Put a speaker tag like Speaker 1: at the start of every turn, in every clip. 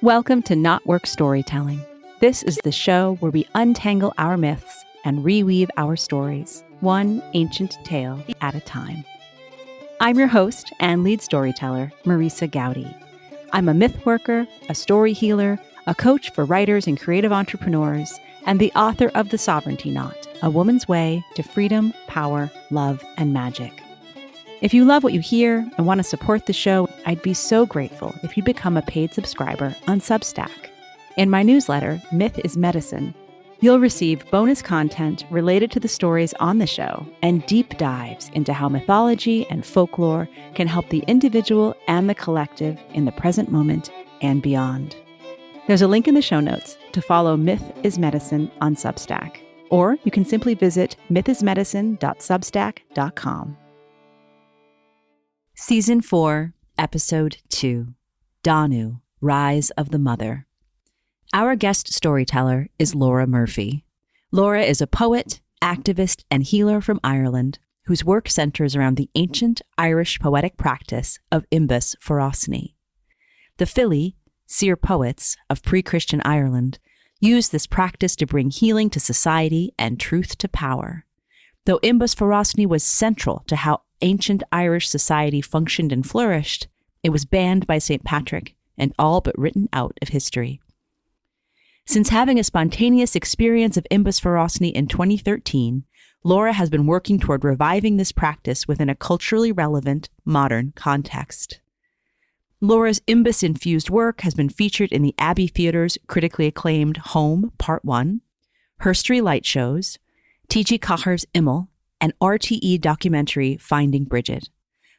Speaker 1: Welcome to KnotWork Storytelling. This is the show where we untangle our myths and reweave our stories, one ancient tale at a time. I'm your host and lead storyteller, Marisa Gowdy. I'm a myth worker, a story healer, a coach for writers and creative entrepreneurs, and the author of The Sovereignty Knot, A Woman's Way to Freedom, Power, Love, and Magic. If you love what you hear and want to support the show, I'd be so grateful if you'd become a paid subscriber on Substack. In my newsletter, Myth is Medicine, you'll receive bonus content related to the stories on the show and deep dives into how mythology and folklore can help the individual and the collective in the present moment and beyond. There's a link in the show notes to follow Myth is Medicine on Substack, or you can simply visit mythismedicine.substack.com. Season 4, Episode 2, Danu, Rise of the Mother. Our guest storyteller is Laura Murphy. Laura is a poet, activist, and healer from Ireland whose work centers around the ancient Irish poetic practice of Imbas Forosnai. The filí, seer-poets of pre-Christian Ireland, used this practice to bring healing to society and truth to power. Though Imbas Forosnai was central to how ancient Irish society functioned and flourished, it was banned by St. Patrick and all but written out of history. Since having a spontaneous experience of Imbas Forosnai in 2013, Laura has been working toward reviving this practice within a culturally relevant, modern context. Laura's Imbas-infused work has been featured in the Abbey Theatre's critically acclaimed Home, Part 1, Herstory Light Shows, T.G. Caher's Imeall, and RTE documentary Finding Brigid.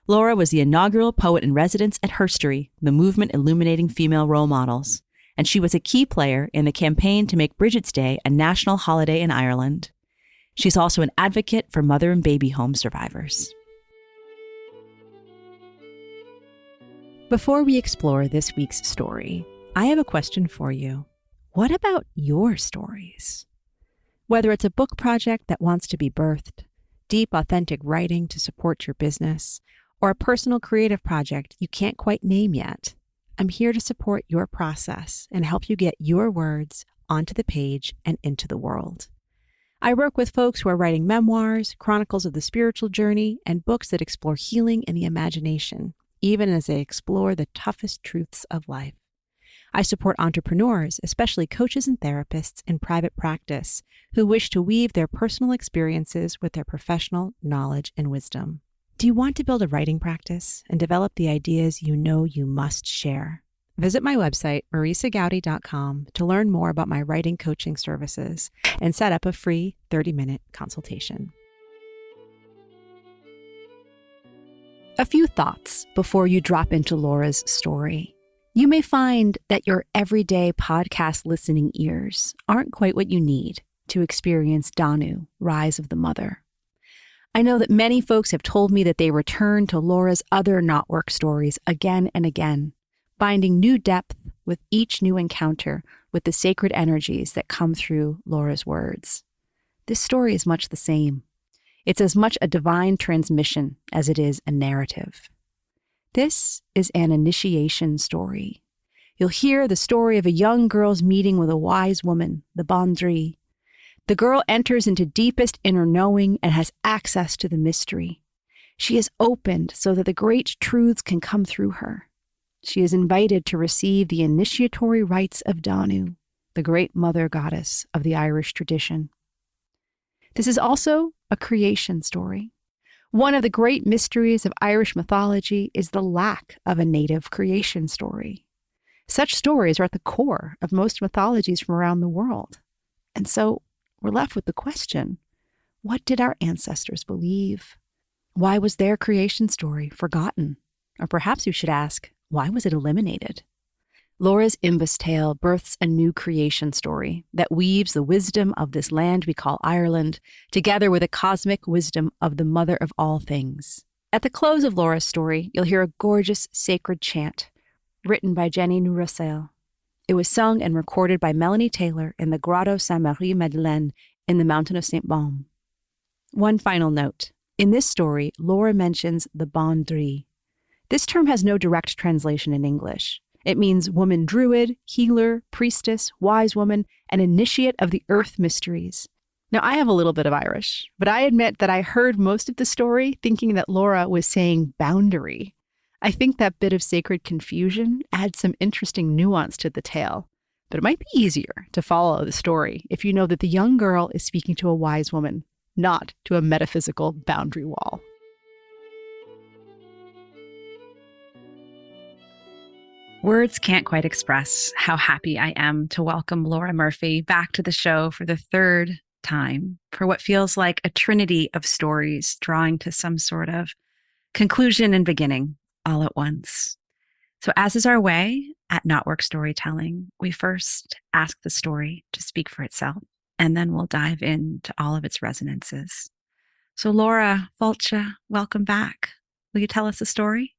Speaker 1: Laura was the inaugural poet in residence at Herstory, the movement illuminating female role models, and she was a key player in the campaign to make Brigid's Day a national holiday in Ireland. She's also an advocate for mother and baby home survivors. Before we explore this week's story, I have a question for you. What about your stories? Whether it's a book project that wants to be birthed, deep, authentic writing to support your business, or a personal creative project you can't quite name yet, I'm here to support your process and help you get your words onto the page and into the world. I work with folks who are writing memoirs, chronicles of the spiritual journey, and books that explore healing in the imagination, even as they explore the toughest truths of life. I support entrepreneurs, especially coaches and therapists in private practice, who wish to weave their personal experiences with their professional knowledge and wisdom. Do you want to build a writing practice and develop the ideas you know you must share? Visit my website, marisagowdy.com, to learn more about my writing coaching services and set up a free 30-minute consultation. A few thoughts before you drop into Laura's story. You may find that your everyday podcast listening ears aren't quite what you need to experience Danu, Rise of the Mother. I know that many folks have told me that they return to Laura's other KnotWork stories again and again, finding new depth with each new encounter with the sacred energies that come through Laura's words. This story is much the same. It's as much a divine transmission as it is a narrative. This is an initiation story. You'll hear the story of a young girl's meeting with a wise woman, the Bondri. The girl enters into deepest inner knowing and has access to the mystery. She is opened so that the great truths can come through her. She is invited to receive the initiatory rites of Danu, the great mother goddess of the Irish tradition. This is also a creation story. One of the great mysteries of Irish mythology is the lack of a native creation story. Such stories are at the core of most mythologies from around the world. And so we're left with the question, what did our ancestors believe? Why was their creation story forgotten? Or perhaps you should ask, why was it eliminated? Laura's Imbas tale births a new creation story that weaves the wisdom of this land we call Ireland together with the cosmic wisdom of the mother of all things. At the close of Laura's story, you'll hear a gorgeous sacred chant written by Jenny Nourasel. It was sung and recorded by Melanie Taylor in the Grotto Sainte-Marie-Madeleine in the mountain of St. Baume. One final note. In this story, Laura mentions the Bondri. This term has no direct translation in English. It means woman druid, healer, priestess, wise woman, and initiate of the earth mysteries. Now, I have a little bit of Irish, but I admit that I heard most of the story thinking that Laura was saying boundary. I think that bit of sacred confusion adds some interesting nuance to the tale, but it might be easier to follow the story if you know that the young girl is speaking to a wise woman, not to a metaphysical boundary wall. Words can't quite express how happy I am to welcome Laura Murphy back to the show for the third time for what feels like a trinity of stories drawing to some sort of conclusion and beginning all at once. So as is our way at KnotWork Storytelling, we first ask the story to speak for itself, and then we'll dive into all of its resonances. So Laura Fulcha, welcome back. Will you tell us a story?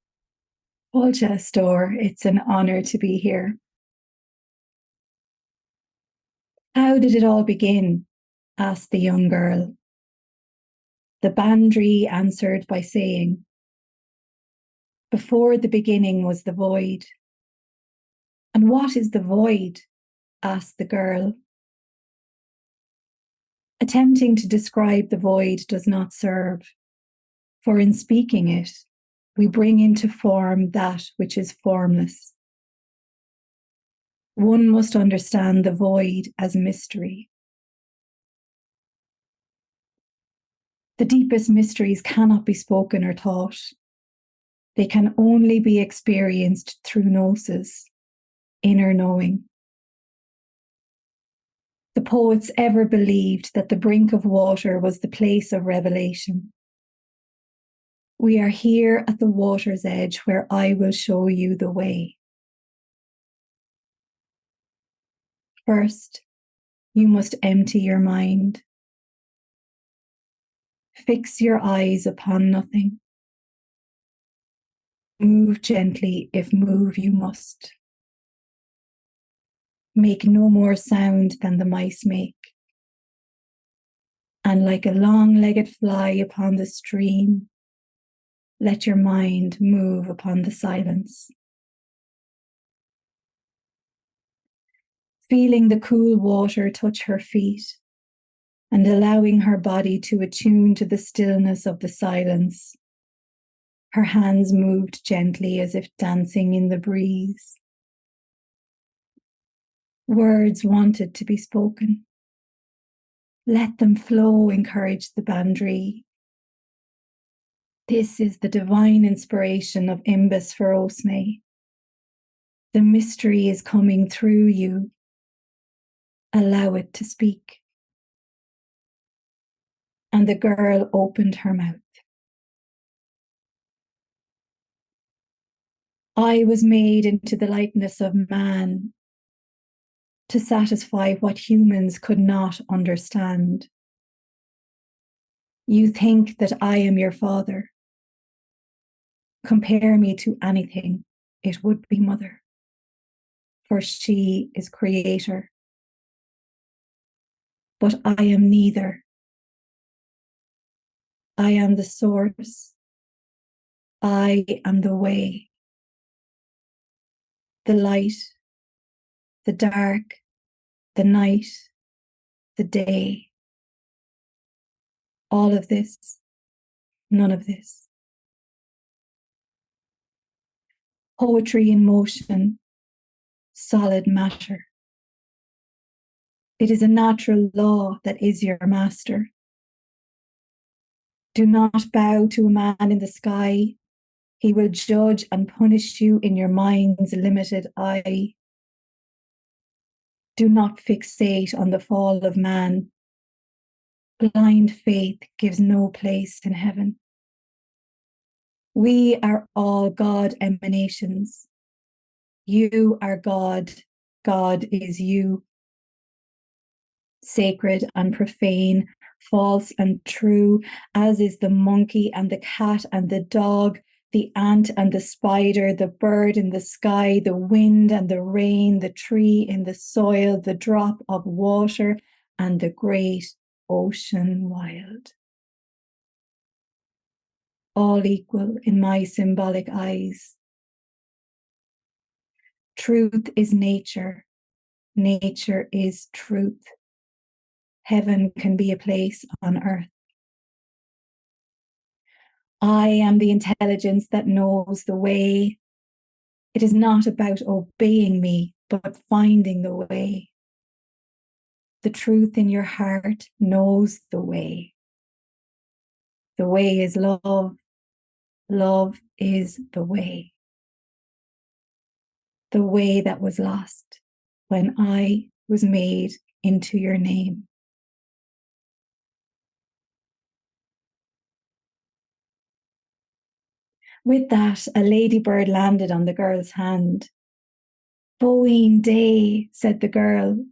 Speaker 2: Fulcha Store, it's an honor to be here. How did it all begin? Asked the young girl. The Bandri answered by saying, before the beginning was the void. And what is the void? Asked the girl. Attempting to describe the void does not serve, for in speaking it, we bring into form that which is formless. One must understand the void as mystery. The deepest mysteries cannot be spoken or taught. They can only be experienced through gnosis, inner knowing. The poets ever believed that the brink of water was the place of revelation. We are here at the water's edge where I will show you the way. First, you must empty your mind. Fix your eyes upon nothing. Move gently if move you must. Make no more sound than the mice make. And like a long-legged fly upon the stream, let your mind move upon the silence. Feeling the cool water touch her feet and allowing her body to attune to the stillness of the silence, her hands moved gently as if dancing in the breeze. Words wanted to be spoken. Let them flow, encouraged the Bandri. This is the divine inspiration of Imbas Forosnai. The mystery is coming through you. Allow it to speak. And the girl opened her mouth. I was made into the likeness of man to satisfy what humans could not understand. You think that I am your father. Compare me to anything, it would be mother, for she is creator. But I am neither. I am the source. I am the way. The light, the dark, the night, the day. All of this, none of this. Poetry in motion, solid matter. It is a natural law that is your master. Do not bow to a man in the sky. He will judge and punish you in your mind's limited eye. Do not fixate on the fall of man. Blind faith gives no place in heaven. We are all God emanations. You are God. God is you. Sacred and profane, false and true, as is the monkey and the cat and the dog, the ant and the spider, the bird in the sky, the wind and the rain, the tree in the soil, the drop of water, and the great ocean wild. All equal in my symbolic eyes. Truth is nature. Nature is truth. Heaven can be a place on earth. I am the intelligence that knows the way. It is not about obeying me, but finding the way. The truth in your heart knows the way. The way is love. Love is the way. The way that was lost when I was made into your name. With that, a ladybird landed on the girl's hand. Boeing day, said the girl,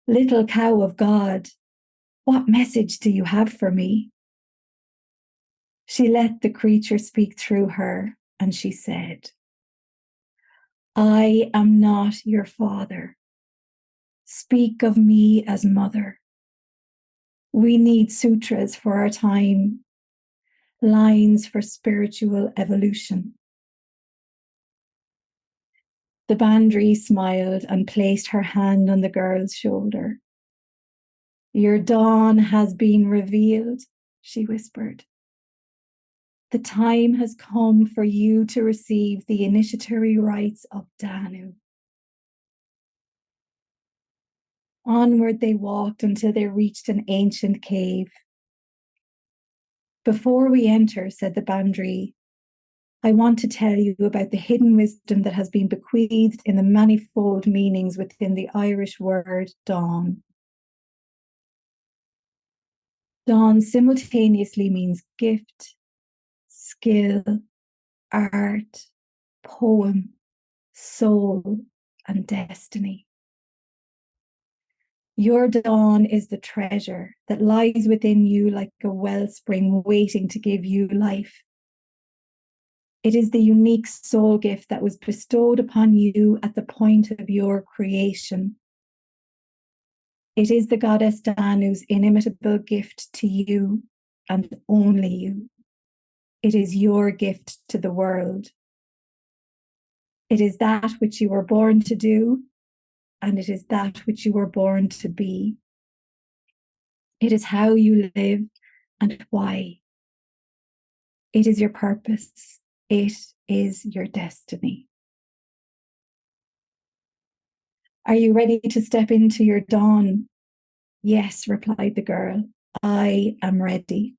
Speaker 2: little cow of God, what message do you have for me? She let the creature speak through her, and she said, I am not your father. Speak of me as mother. We need sutras for our time, lines for spiritual evolution. The Bandri smiled and placed her hand on the girl's shoulder. Your dawn has been revealed, she whispered. The time has come for you to receive the initiatory rites of Danu. Onward they walked until they reached an ancient cave. Before we enter, said the Bandri, I want to tell you about the hidden wisdom that has been bequeathed in the manifold meanings within the Irish word dawn. Dawn simultaneously means gift, skill, art, poem, soul, and destiny. Your dawn is the treasure that lies within you like a wellspring waiting to give you life. It is the unique soul gift that was bestowed upon you at the point of your creation. It is the goddess Danu's inimitable gift to you and only you. It is your gift to the world. It is that which you were born to do, and it is that which you were born to be. It is how you live and why. It is your purpose. It is your destiny. Are you ready to step into your dawn? Yes, replied the girl. I am ready.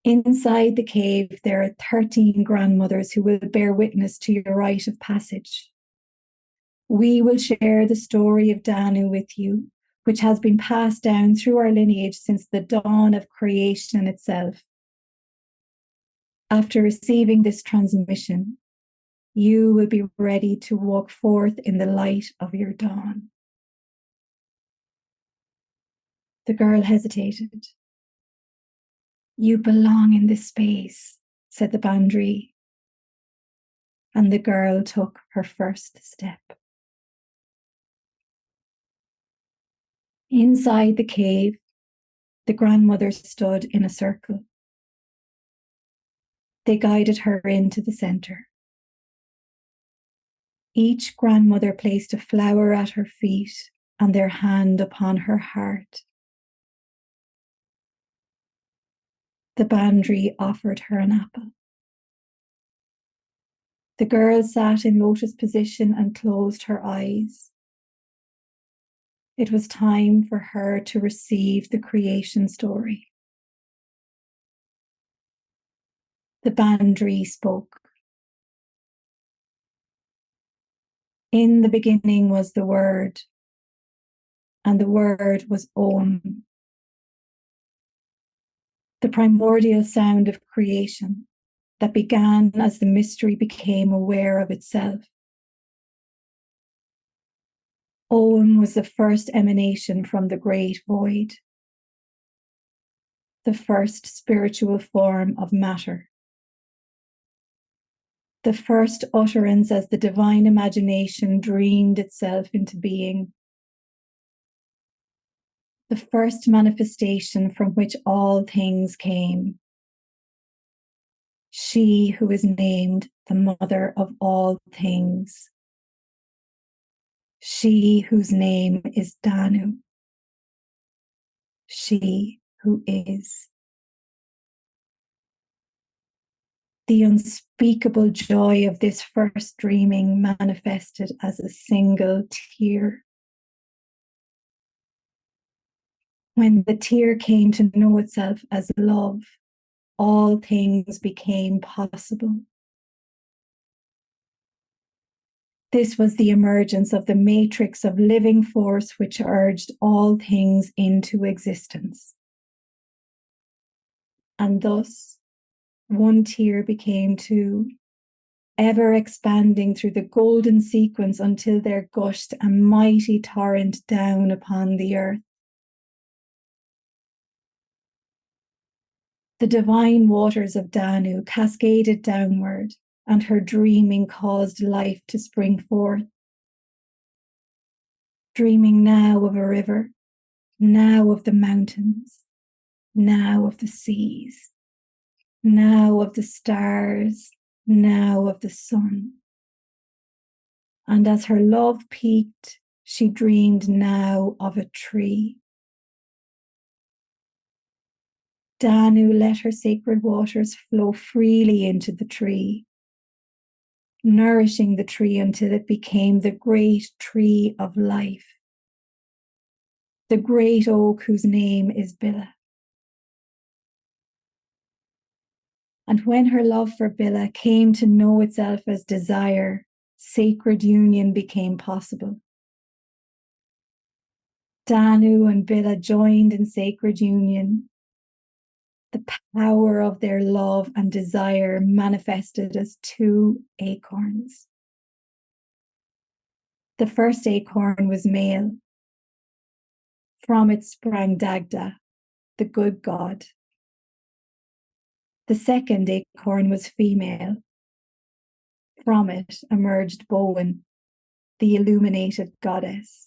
Speaker 2: Inside the cave, there are 13 grandmothers who will bear witness to your rite of passage. We will share the story of Danu with you, which has been passed down through our lineage since the dawn of creation itself. After receiving this transmission, you will be ready to walk forth in the light of your dawn. The girl hesitated. You belong in this space, said the Bandri. And the girl took her first step. Inside the cave, the grandmothers stood in a circle. They guided her into the center. Each grandmother placed a flower at her feet and their hand upon her heart. The Bandri offered her an apple. The girl sat in lotus position and closed her eyes. It was time for her to receive the creation story. The Bandri spoke. In the beginning was the Word, and the Word was Om, the primordial sound of creation that began as the mystery became aware of itself. Om was the first emanation from the great void, the first spiritual form of matter, the first utterance as the divine imagination dreamed itself into being, the first manifestation from which all things came. she who is named the mother of all things, she whose name is Danu, she who is. The unspeakable joy of this first dreaming manifested as a single tear. When the tear came to know itself as love, all things became possible. This was the emergence of the matrix of living force which urged all things into existence. And thus, one tear became two, ever expanding through the golden sequence until there gushed a mighty torrent down upon the earth. The divine waters of Danu cascaded downward, and her dreaming caused life to spring forth. Dreaming now of a river, now of the mountains, now of the seas, now of the stars, now of the sun. And as her love peaked, she dreamed now of a tree. Danu let her sacred waters flow freely into the tree, nourishing the tree until it became the great tree of life, the great oak whose name is Billa. And when her love for Billa came to know itself as desire, sacred union became possible. Danu and Billa joined in sacred union. The power of their love and desire manifested as two acorns. The first acorn was male. From it sprang Dagda, the good god. The second acorn was female. From it emerged Bowen, the illuminated goddess.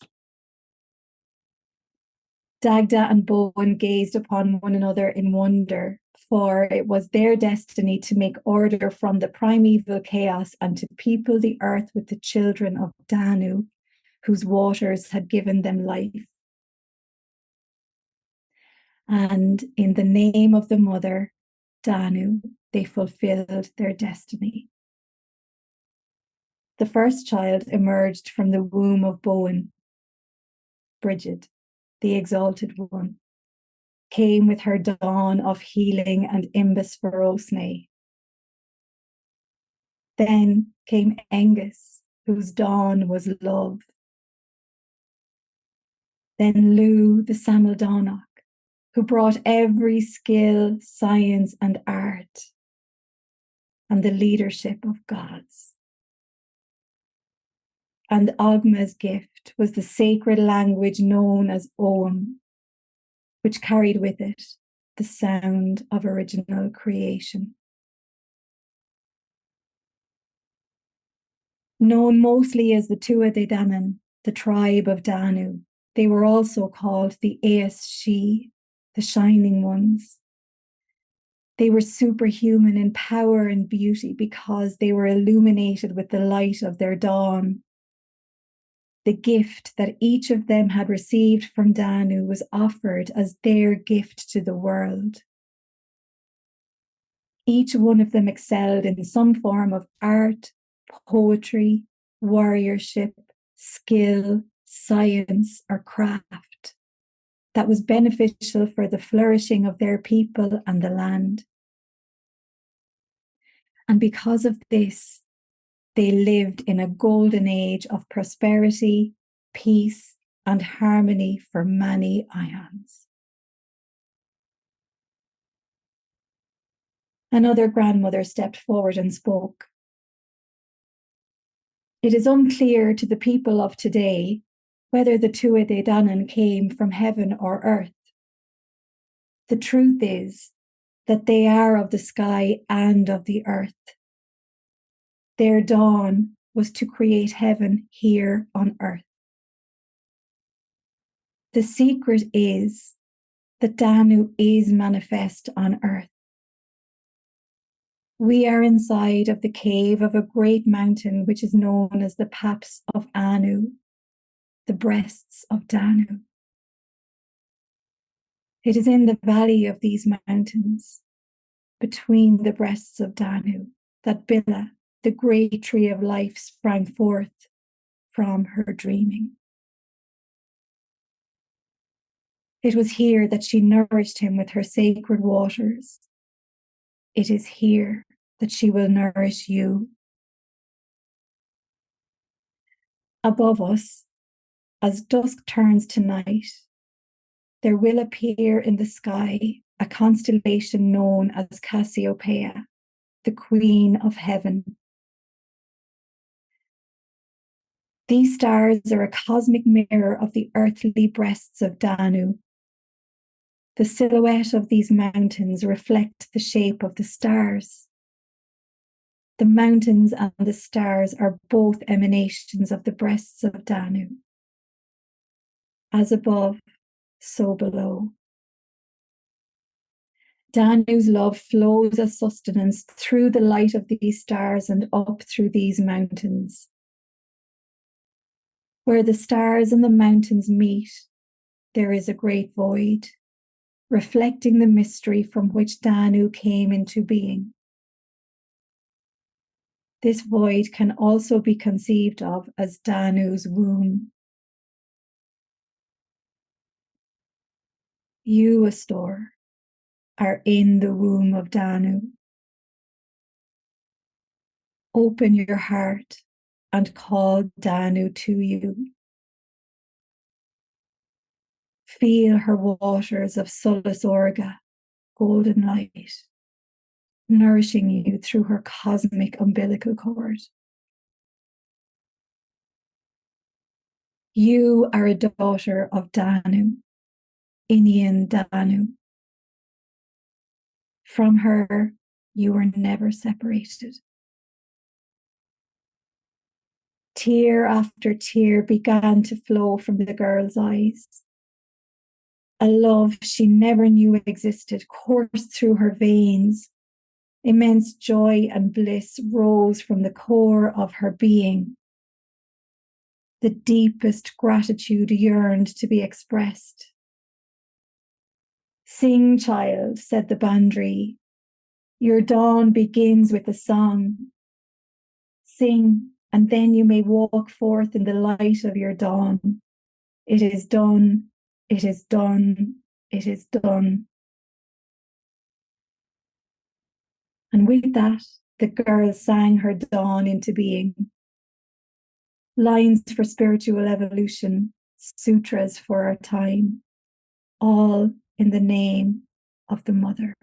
Speaker 2: Dagda and Bowen gazed upon one another in wonder, for it was their destiny to make order from the primeval chaos and to people the earth with the children of Danu, whose waters had given them life. And in the name of the mother, Danu, they fulfilled their destiny. The first child emerged from the womb of Bowen. Brigid, the exalted one, came with her dawn of healing and Imbas Forosnai. Then came Angus, whose dawn was love. Then Lugh, the Samaldonach, who brought every skill, science, and art, and the leadership of gods. And Ogma's gift was the sacred language known as Ogham, which carried with it the sound of original creation. Known mostly as the Tuatha De Danann, the tribe of Danu, they were also called the Eas She, the Shining Ones. They were superhuman in power and beauty because they were illuminated with the light of their dawn. The gift that each of them had received from Danu was offered as their gift to the world. Each one of them excelled in some form of art, poetry, warriorship, skill, science, or craft that was beneficial for the flourishing of their people and the land. And because of this, they lived in a golden age of prosperity, peace, and harmony for many aeons. Another grandmother stepped forward and spoke. It is unclear to the people of today whether the Tuatha De Danann came from heaven or earth. The truth is that they are of the sky and of the earth. Their dawn was to create heaven here on earth. The secret is that Danu is manifest on earth. We are inside of the cave of a great mountain which is known as the Paps of Anu, the breasts of Danu. It is in the valley of these mountains, between the breasts of Danu, that Bila, the great tree of life, sprang forth from her dreaming. It was here that she nourished him with her sacred waters. It is here that she will nourish you. Above us, as dusk turns to night, there will appear in the sky a constellation known as Cassiopeia, the Queen of Heaven. These stars are a cosmic mirror of the earthly breasts of Danu. The silhouette of these mountains reflect the shape of the stars. The mountains and the stars are both emanations of the breasts of Danu. As above, so below. Danu's love flows as sustenance through the light of these stars and up through these mountains. Where the stars and the mountains meet, there is a great void, reflecting the mystery from which Danu came into being. This void can also be conceived of as Danu's womb. You, Astor, are in the womb of Danu. Open your heart and call Danu to you. Feel her waters of Sulis Orga, golden light, nourishing you through her cosmic umbilical cord. You are a daughter of Danu, Indian Danu. From her, you were never separated. Tear after tear began to flow from the girl's eyes. A love she never knew existed coursed through her veins. Immense joy and bliss rose from the core of her being. The deepest gratitude yearned to be expressed. Sing, child, said the Bandri. Your dawn begins with a song. Sing, and then you may walk forth in the light of your dawn. It is done, it is done, it is done. And with that, the girl sang her dawn into being. Lines for spiritual evolution, sutras for our time, all in the name of the Mother.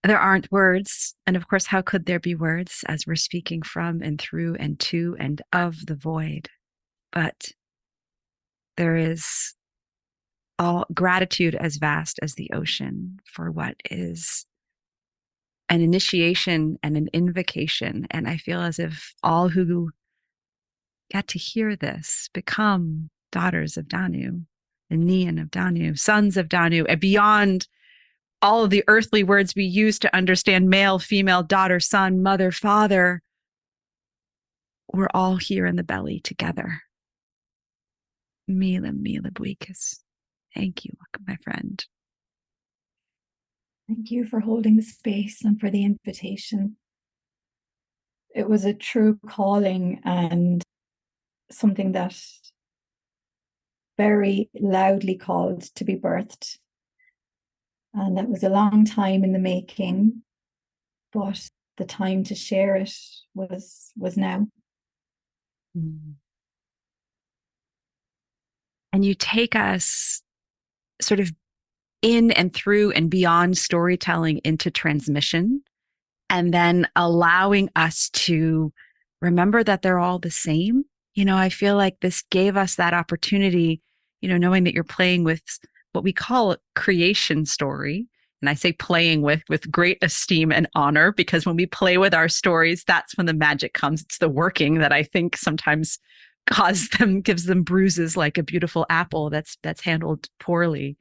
Speaker 1: There aren't words. And of course, how could there be words as we're speaking from and through and to and of the void? But there is all gratitude as vast as the ocean for what is an initiation and an invocation. And I feel as if all who get to hear this become daughters of Danu, and Nian of Danu, sons of Danu, and beyond all of the earthly words we use to understand male, female, daughter, son, mother, father. We're all here in the belly together. Mila, Mila Buikas. Thank you, my friend.
Speaker 2: Thank you for holding the space and for the invitation. It was a true calling and something that very loudly called to be birthed. And that was a long time in the making, but the time to share it was now.
Speaker 1: And you take us sort of in and through and beyond storytelling into transmission, and then allowing us to remember that they're all the same. I feel like this gave us that opportunity, knowing that you're playing with what we call creation story. And I say playing with great esteem and honor, because when we play with our stories, that's when the magic comes. It's the working that I think sometimes gives them bruises like a beautiful apple that's handled poorly.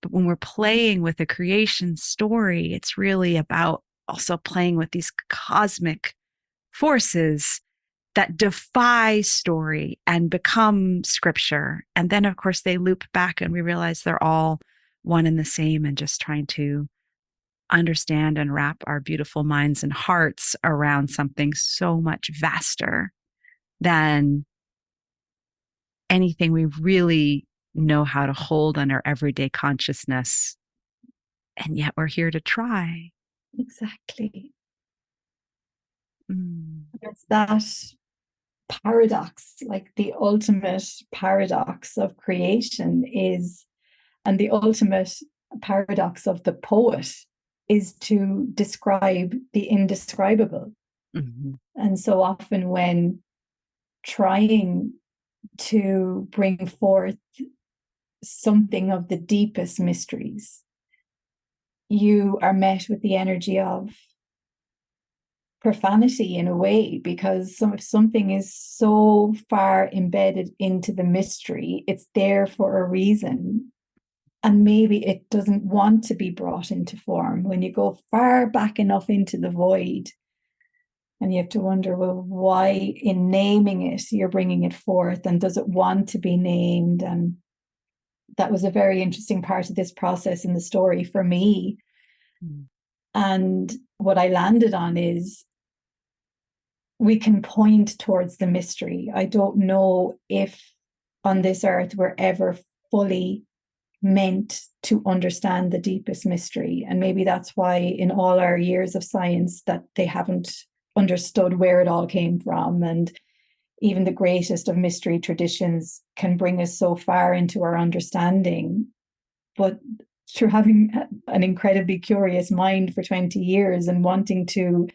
Speaker 1: But when we're playing with a creation story, it's really about also playing with these cosmic forces that defy story and become scripture. And then, of course, they loop back and we realize they're all one and the same, and just trying to understand and wrap our beautiful minds and hearts around something so much vaster than anything we really know how to hold in our everyday consciousness. And yet we're here to try.
Speaker 2: Exactly. It's that paradox, like the ultimate paradox of creation is, and the ultimate paradox of the poet is to describe the indescribable. And so often when trying to bring forth something of the deepest mysteries, you are met with the energy of profanity in a way, because if something is so far embedded into the mystery, it's there for a reason. And maybe it doesn't want to be brought into form. When you go far back enough into the void, and you have to wonder, well, why in naming it, you're bringing it forth, and does it want to be named? And that was a very interesting part of this process in the story for me. And what I landed on is, we can point towards the mystery. I don't know if on this earth we're ever fully meant to understand the deepest mystery. And maybe that's why in all our years of science that they haven't understood where it all came from. And even the greatest of mystery traditions can bring us so far into our understanding. But through having an incredibly curious mind for 20 years and wanting to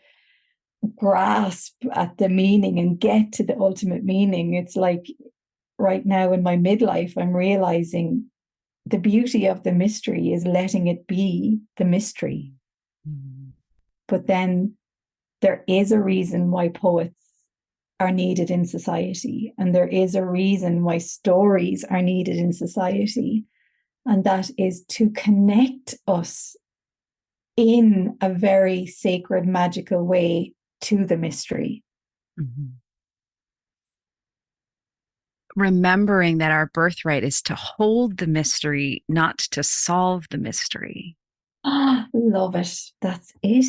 Speaker 2: grasp at the meaning and get to the ultimate meaning, it's like right now in my midlife, I'm realizing the beauty of the mystery is letting it be the mystery. But then there is a reason why poets are needed in society, and there is a reason why stories are needed in society, and that is to connect us in a very sacred, magical way to the mystery.
Speaker 1: Remembering that our birthright is to hold the mystery, not to solve the mystery.
Speaker 2: Love it. That's it.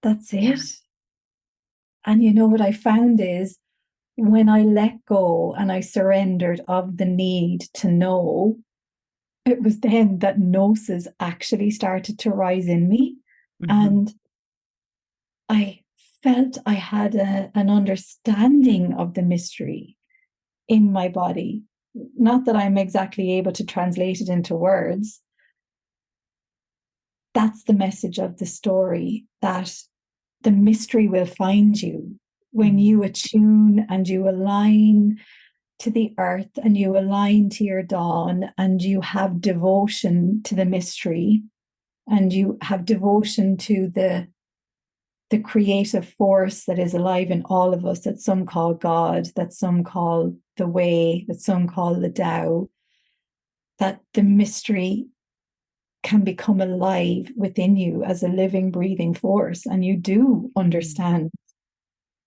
Speaker 2: That's it. And you know what I found is, when I let go and I surrendered of the need to know, it was then that gnosis actually started to rise in me. And I felt I had an understanding of the mystery in my body. not that I'm exactly able to translate it into words. That's the message of the story, that the mystery will find you when you attune and you align to the earth and you align to your dawn and you have devotion to the mystery and you have devotion to the creative force that is alive in all of us, that some call God, that some call the way, that some call the Tao, that the mystery can become alive within you as a living, breathing force. And you do understand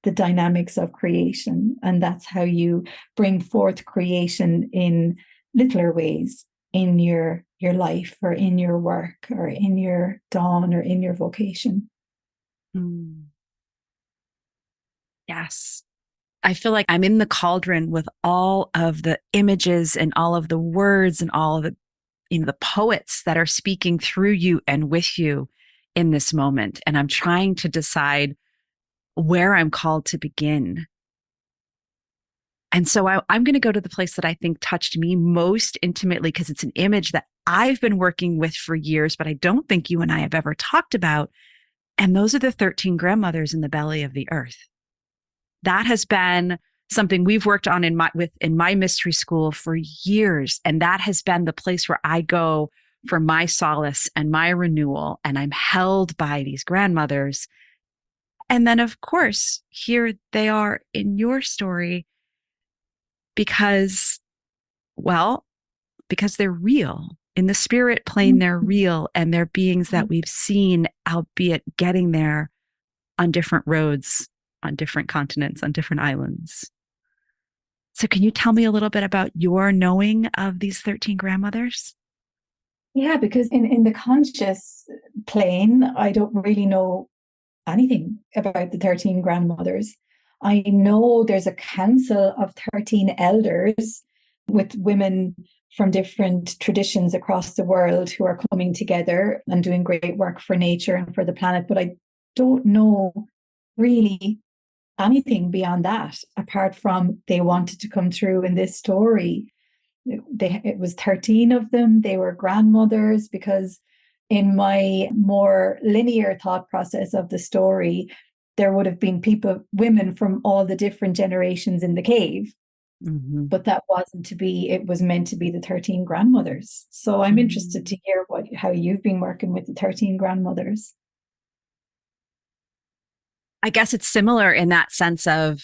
Speaker 2: the dynamics of creation. And that's how you bring forth creation in littler ways in your life or in your work or in your dawn or in your vocation.
Speaker 1: Yes. I feel like I'm in the cauldron with all of the images and all of the words and all of the, the poets that are speaking through you and with you in this moment. And I'm trying to decide where I'm called to begin. And so I'm going to go to the place that I think touched me most intimately, because it's an image that I've been working with for years, but I don't think you and I have ever talked about. And those are the 13 grandmothers in the belly of the earth. That has been something we've worked on in my mystery school for years. And that has been the place where I go for my solace and my renewal. And I'm held by these grandmothers. And then, of course, here they are in your story because they're real. In the spirit plane, they're real, and they're beings that we've seen, albeit getting there on different roads, on different continents, on different islands. So can you tell me a little bit about your knowing of these 13 grandmothers?
Speaker 2: Yeah, because in the conscious plane, I don't really know anything about the 13 grandmothers. I know there's a council of 13 elders with women from different traditions across the world who are coming together and doing great work for nature and for the planet. But I don't know really anything beyond that, apart from they wanted to come through in this story. It was 13 of them. They were grandmothers, because in my more linear thought process of the story, there would have been women from all the different generations in the cave. Mm-hmm. But that wasn't to be, it was meant to be the 13 grandmothers. So I'm interested to hear how you've been working with the 13 grandmothers.
Speaker 1: I guess it's similar in that sense of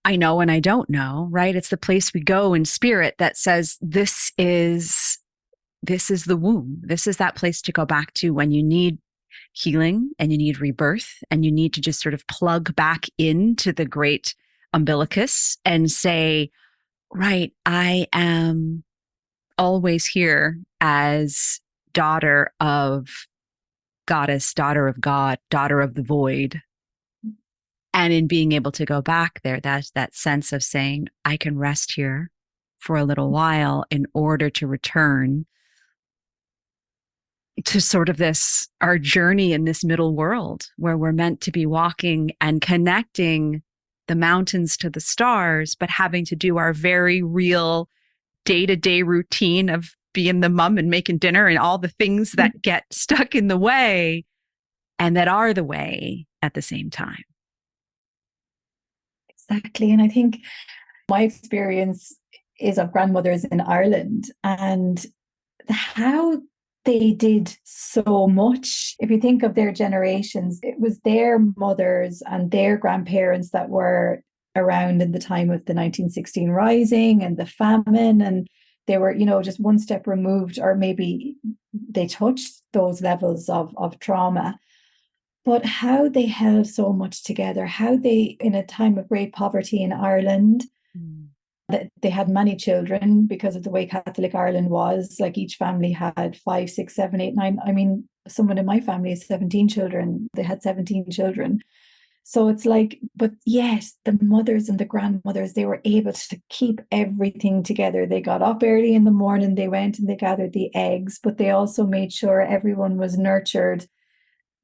Speaker 1: I know and I don't know, right? It's the place we go in spirit that says this is the womb. This is that place to go back to when you need healing and you need rebirth and you need to just sort of plug back into the great umbilicus and say, right, I am always here as daughter of goddess, daughter of God, daughter of the void. And in being able to go back there, that's that sense of saying, I can rest here for a little while in order to return to sort of our journey in this middle world where we're meant to be walking and connecting the mountains to the stars, but having to do our very real day-to-day routine of being the mom and making dinner and all the things that get stuck in the way and that are the way at the same time.
Speaker 2: Exactly. And I think my experience is of grandmothers in Ireland and how they did so much. If you think of their generations, it was their mothers and their grandparents that were around in the time of the 1916 rising and the famine, and they were, just one step removed, or maybe they touched those levels of trauma. But how they held so much together, how they, in a time of great poverty in Ireland, that they had many children because of the way Catholic Ireland was. Like each family had 5, 6, 7, 8, 9. I mean, someone in my family has 17 children. They had 17 children. So it's like, but yes, the mothers and the grandmothers, they were able to keep everything together. They got up early in the morning, they went and they gathered the eggs, but they also made sure everyone was nurtured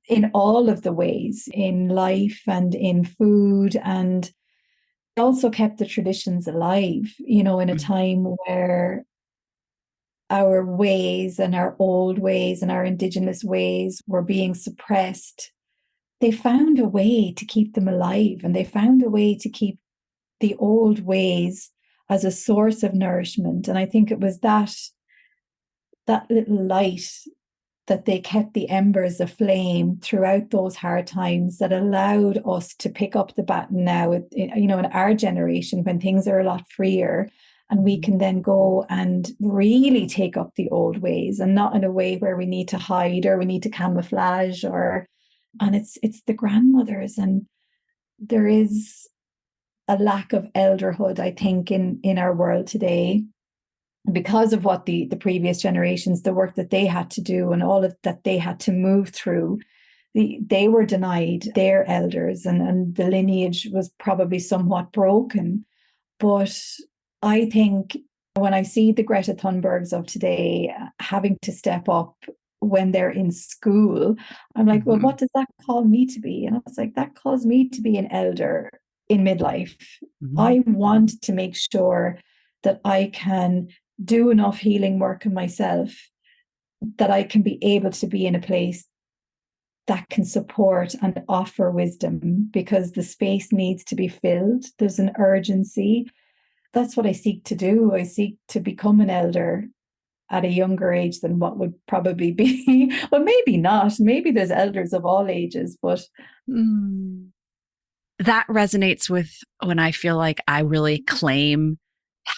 Speaker 2: in all of the ways, in life and in food. And also kept the traditions alive, you know, in a time where our ways and our old ways and our indigenous ways were being suppressed. They found a way to keep them alive, and they found a way to keep the old ways as a source of nourishment. And I think it was that little light that they kept the embers aflame throughout those hard times that allowed us to pick up the baton now, you know, in our generation when things are a lot freer, and we can then go and really take up the old ways, and not in a way where we need to hide or we need to camouflage, and it's the grandmothers. And there is a lack of elderhood, I think, in our world today, because of what the previous generations, the work that they had to do and all of that they had to move through. They were denied their elders, and the lineage was probably somewhat broken. But I think when I see the Greta Thunbergs of today having to step up when they're in school, I'm like, well, what does that call me to be? And I was like, that calls me to be an elder in midlife. I want to make sure that I can do enough healing work in myself that I can be able to be in a place that can support and offer wisdom, because the space needs to be filled. There's an urgency. That's what I seek to do. I seek to become an elder at a younger age than what would probably be, well, maybe not. Maybe there's elders of all ages, but
Speaker 1: that resonates with when I feel like I really claim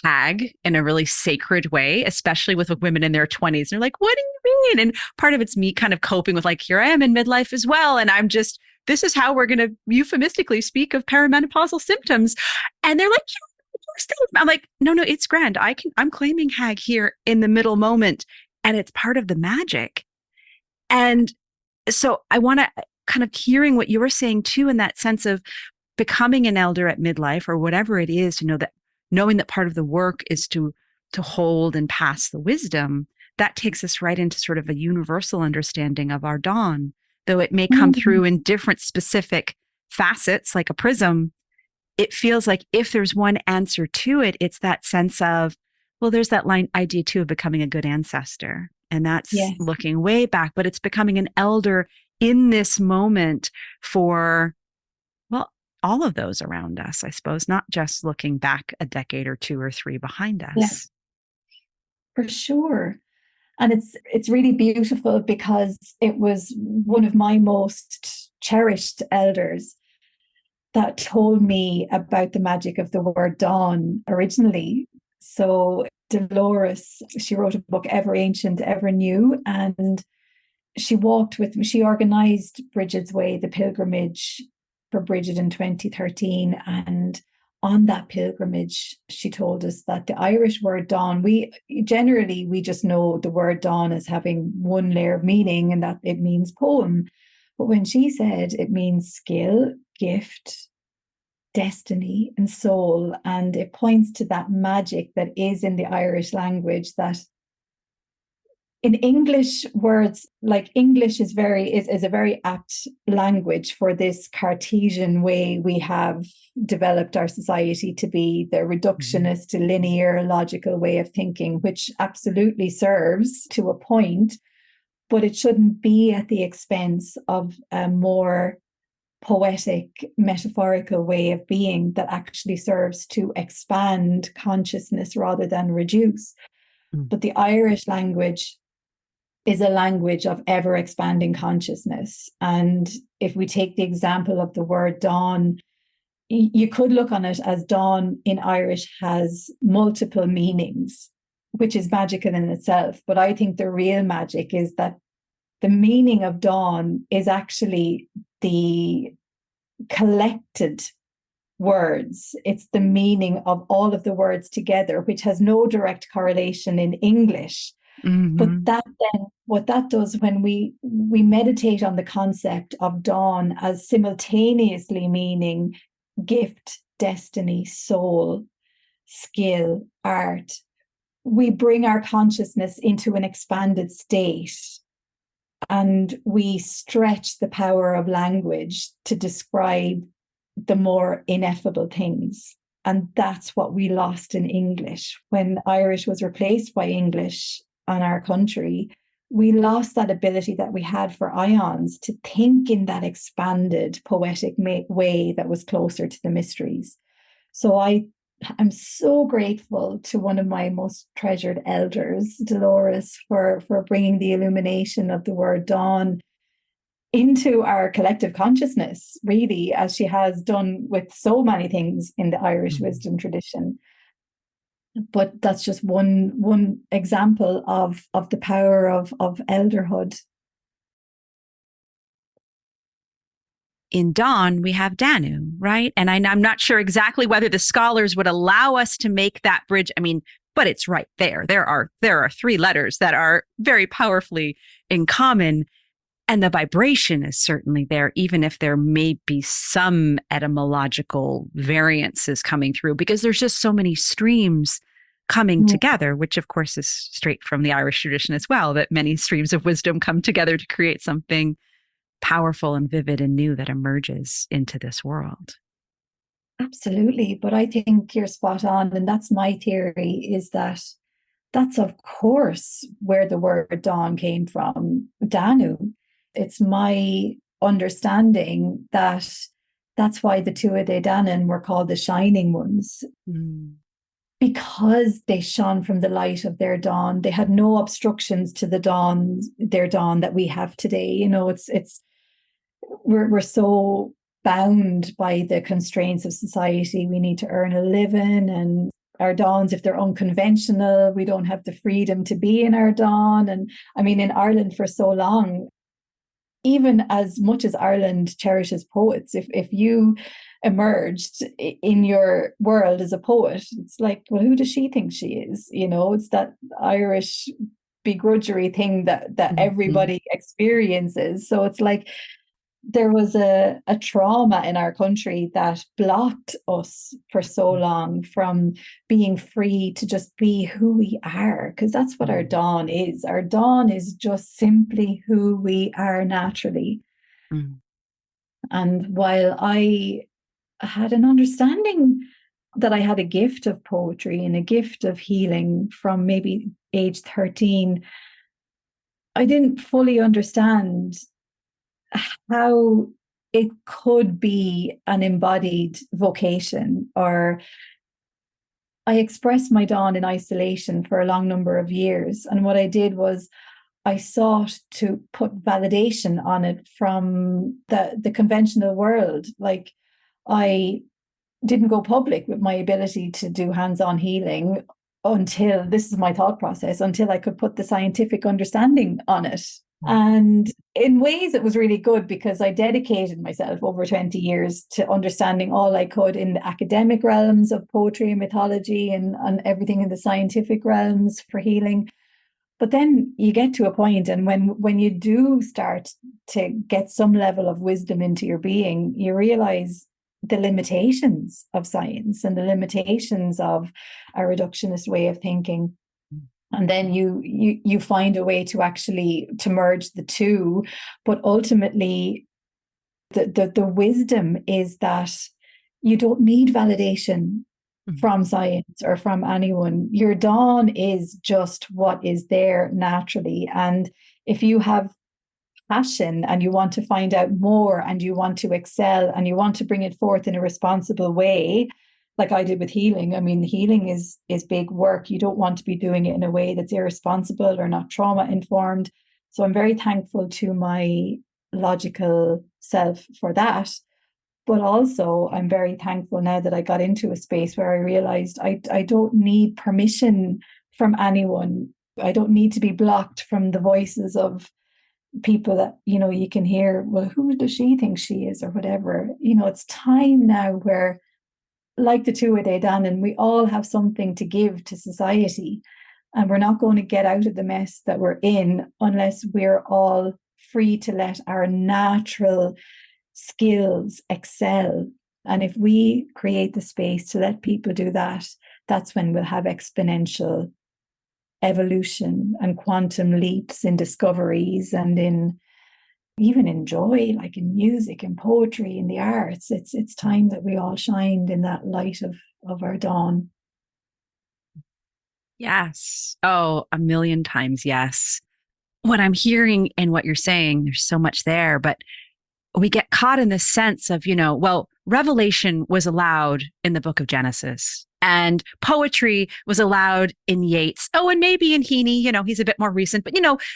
Speaker 1: hag in a really sacred way, especially with women in their 20s. They're like, what do you mean? And part of it's me kind of coping with, like, here I am in midlife as well. And I'm just, this is how we're going to euphemistically speak of perimenopausal symptoms. And they're like, I'm like, no, it's grand. I'm claiming hag here in the middle moment, and it's part of the magic. And so I want to kind of hearing what you were saying too, in that sense of becoming an elder at midlife or whatever it is, to know that, knowing that part of the work is to hold and pass the wisdom. That takes us right into sort of a universal understanding of our dawn, though it may come through in different specific facets, like a prism. It feels like if there's one answer to it, it's that sense of, well, there's that idea too of becoming a good ancestor. And that's looking way back, but it's becoming an elder in this moment for, well, all of those around us, I suppose, not just looking back a decade or two or three behind us.
Speaker 2: Yeah, for sure. And it's really beautiful, because it was one of my most cherished elders that told me about the magic of the word dawn originally. So Dolores, she wrote a book, Ever Ancient, Ever New, and she walked with me. She organized Brigid's Way, the pilgrimage for Brigid in 2013. And on that pilgrimage, she told us that the Irish word dawn, we just know the word dawn as having one layer of meaning, and that it means poem. But when she said it means skill, gift, destiny, and soul, and it points to that magic that is in the Irish language, that in English words, like English is a very apt language for this Cartesian way we have developed our society to be, the reductionist, linear, logical way of thinking, which absolutely serves to a point, but it shouldn't be at the expense of a more poetic, metaphorical way of being that actually serves to expand consciousness rather than reduce. But the Irish language is a language of ever expanding consciousness. And if we take the example of the word dawn, you could look on it as dawn in Irish has multiple meanings, which is magical in itself. But I think the real magic is that the meaning of dawn is actually the collected words. It's the meaning of all of the words together, which has no direct correlation in English. But that then, what that does when we meditate on the concept of dawn as simultaneously meaning gift, destiny, soul, skill, art, we bring our consciousness into an expanded state, and we stretch the power of language to describe the more ineffable things. And that's what we lost in English. When Irish was replaced by English on our country, we lost that ability that we had for ions to think in that expanded poetic way that was closer to the mysteries. So I'm so grateful to one of my most treasured elders, Dolores, for bringing the illumination of the word dawn into our collective consciousness, really, as she has done with so many things in the Irish wisdom tradition. But that's just one example of the power of elderhood.
Speaker 1: In dawn, we have Danu, right? And I'm not sure exactly whether the scholars would allow us to make that bridge. I mean, but it's right there. There are 3 letters that are very powerfully in common. And the vibration is certainly there, even if there may be some etymological variances coming through, because there's just so many streams coming together, which of course is straight from the Irish tradition as well, that many streams of wisdom come together to create something powerful and vivid and new that emerges into this world.
Speaker 2: Absolutely. But I think you're spot on. And that's my theory, is that that's, of course, where the word dawn came from, Danu. It's my understanding that that's why the Tuatha De Danann were called the shining ones, because they shone from the light of their dawn. They had no obstructions to their dawn that we have today. You know, we're so bound by the constraints of society. We need to earn a living, and our dawns, if they're unconventional, we don't have the freedom to be in our dawn. And I mean, in Ireland for so long, even as much as Ireland cherishes poets, if you emerged in your world as a poet, it's like, well, who does she think she is? You know, it's that Irish begrudgery thing that everybody experiences. So it's like there was a trauma in our country that blocked us for so long from being free to just be who we are, because that's what our dawn is. Our dawn is just simply who we are naturally. And while I had an understanding that I had a gift of poetry and a gift of healing from maybe age 13, I didn't fully understand how it could be an embodied vocation. Or I expressed my dawn in isolation for a long number of years. And what I did was I sought to put validation on it from the conventional world. Like, I didn't go public with my ability to do hands-on healing until, this is my thought process, until I could put the scientific understanding on it. And in ways it was really good, because I dedicated myself over 20 years to understanding all I could in the academic realms of poetry and mythology, and everything in the scientific realms for healing. But then you get to a point, and when you do start to get some level of wisdom into your being, you realize the limitations of science and the limitations of a reductionist way of thinking. And then you find a way to actually to merge the two. But ultimately, the wisdom is that you don't need validation from science or from anyone. Your dawn is just what is there naturally. And if you have passion and you want to find out more and you want to excel and you want to bring it forth in a responsible way, like I did with healing. I mean, healing is big work. You don't want to be doing it in a way that's irresponsible or not trauma informed. So I'm very thankful to my logical self for that. But also I'm very thankful now that I got into a space where I realized I don't need permission from anyone. I don't need to be blocked from the voices of people that, you know, you can hear, well, who does she think she is, or whatever. You know, it's time now where, like the Tuatha De Danann, we all have something to give to society, and we're not going to get out of the mess that we're in unless we're all free to let our natural skills excel. And if we create the space to let people do that, that's when we'll have exponential evolution and quantum leaps in discoveries, and in even in joy, like in music and poetry and the arts. It's time that we all shined in that light of our dawn.
Speaker 1: Yes. Oh, a million times yes. What I'm hearing and what you're saying, there's so much there, but we get caught in this sense of, well, revelation was allowed in the book of Genesis and poetry was allowed in Yeats. Oh, and maybe in Heaney, he's a bit more recent, but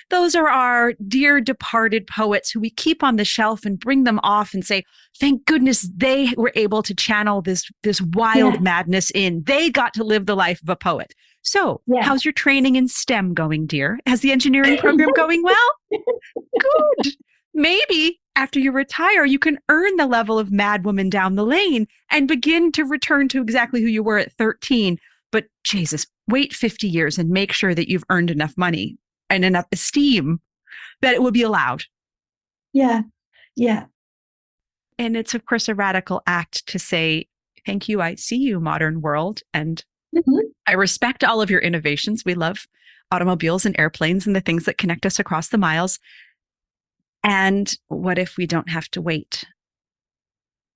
Speaker 1: those are our dear departed poets who we keep on the shelf and bring them off and say, thank goodness they were able to channel this wild madness in. They got to live the life of a poet. So how's your training in STEM going, dear? Has the engineering program going well? Good. Maybe after you retire, you can earn the level of madwoman down the lane and begin to return to exactly who you were at 13. But Jesus, wait 50 years and make sure that you've earned enough money and enough esteem that it will be allowed.
Speaker 2: Yeah. Yeah.
Speaker 1: And it's, of course, a radical act to say, thank you. I see you, modern world. And I respect all of your innovations. We love automobiles and airplanes and the things that connect us across the miles. And what if we don't have to wait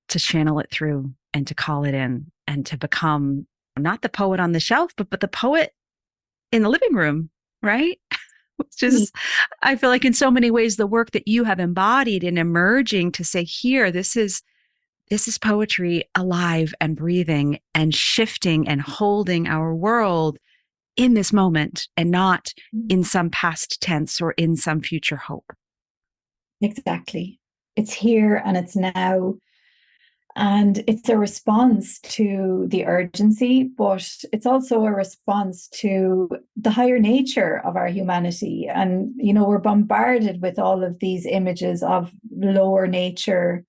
Speaker 1: to channel it through and to call it in and to become not the poet on the shelf, but the poet in the living room, right? Which is, I feel like in so many ways, the work that you have embodied in emerging to say, here, this is poetry alive and breathing and shifting and holding our world in this moment and not in some past tense or in some future hope.
Speaker 2: Exactly. It's here and it's now. And it's a response to the urgency, but it's also a response to the higher nature of our humanity. And, we're bombarded with all of these images of lower nature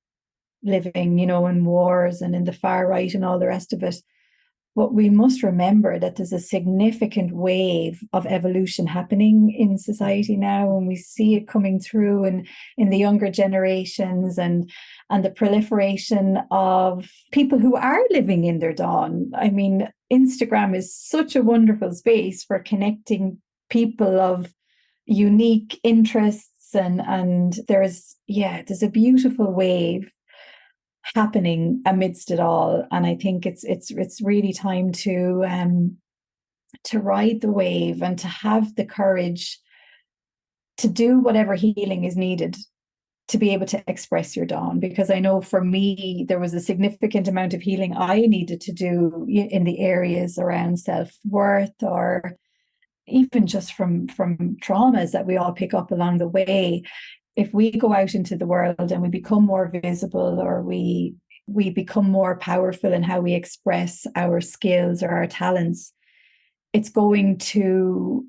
Speaker 2: living, in wars and in the far right and all the rest of it. But we must remember that there's a significant wave of evolution happening in society now, and we see it coming through in the younger generations and the proliferation of people who are living in their dawn. I mean, Instagram is such a wonderful space for connecting people of unique interests, and there's a beautiful wave happening amidst it all. And I think it's really time to ride the wave and to have the courage to do whatever healing is needed to be able to express your dawn. Because I know for me, there was a significant amount of healing I needed to do in the areas around self-worth, or even just from traumas that we all pick up along the way. If we go out into the world and we become more visible, or we become more powerful in how we express our skills or our talents, it's going to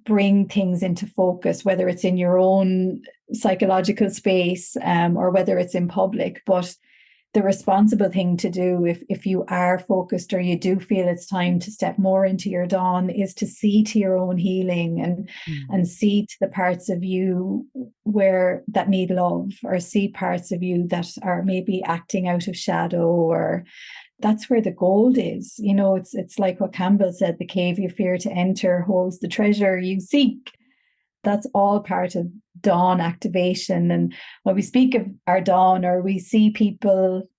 Speaker 2: bring things into focus, whether it's in your own psychological space or whether it's in public. But the responsible thing to do, if you are focused or you do feel it's time to step more into your dawn, is to see to your own healing and see to the parts of you where that need love, or see parts of you that are maybe acting out of shadow. Or that's where the gold is. It's like what Campbell said, the cave you fear to enter holds the treasure you seek. That's all part of dawn activation. And when we speak of our dawn, or we see people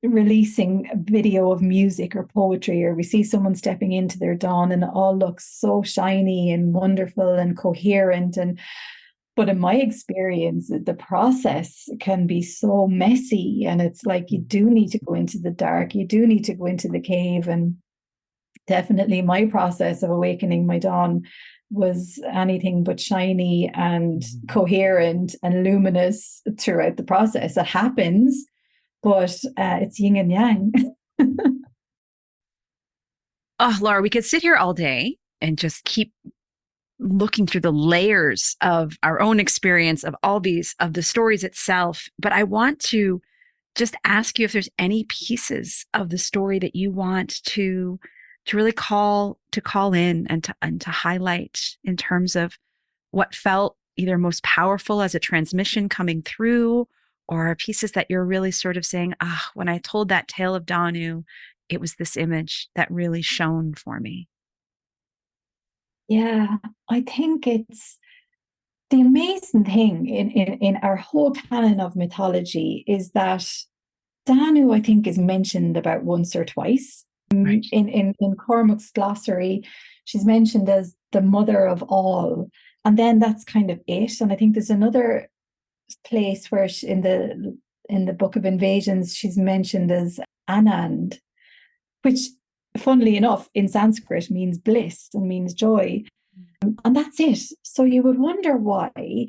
Speaker 2: releasing a video of music or poetry, or we see someone stepping into their dawn, and it all looks so shiny and wonderful and coherent. But in my experience, the process can be so messy, and it's like you do need to go into the dark, you do need to go into the cave. And definitely my process of awakening my dawn was anything but shiny and coherent and luminous throughout the process. It happens, but it's yin and yang.
Speaker 1: Oh, Laura, we could sit here all day and just keep looking through the layers of our own experience of all these, of the stories itself. But I want to just ask you if there's any pieces of the story that you want to really call in and to highlight in terms of what felt either most powerful as a transmission coming through, or pieces that you're really sort of saying, when I told that tale of Danu, it was this image that really shone for me.
Speaker 2: Yeah, I think it's the amazing thing in our whole canon of mythology is that Danu, I think, is mentioned about once or twice.
Speaker 1: Right.
Speaker 2: In Cormac's glossary, she's mentioned as the mother of all. And then that's kind of it. And I think there's another place where in the Book of Invasions, she's mentioned as Anand, which, funnily enough, in Sanskrit means bliss and means joy. And that's it. So you would wonder why,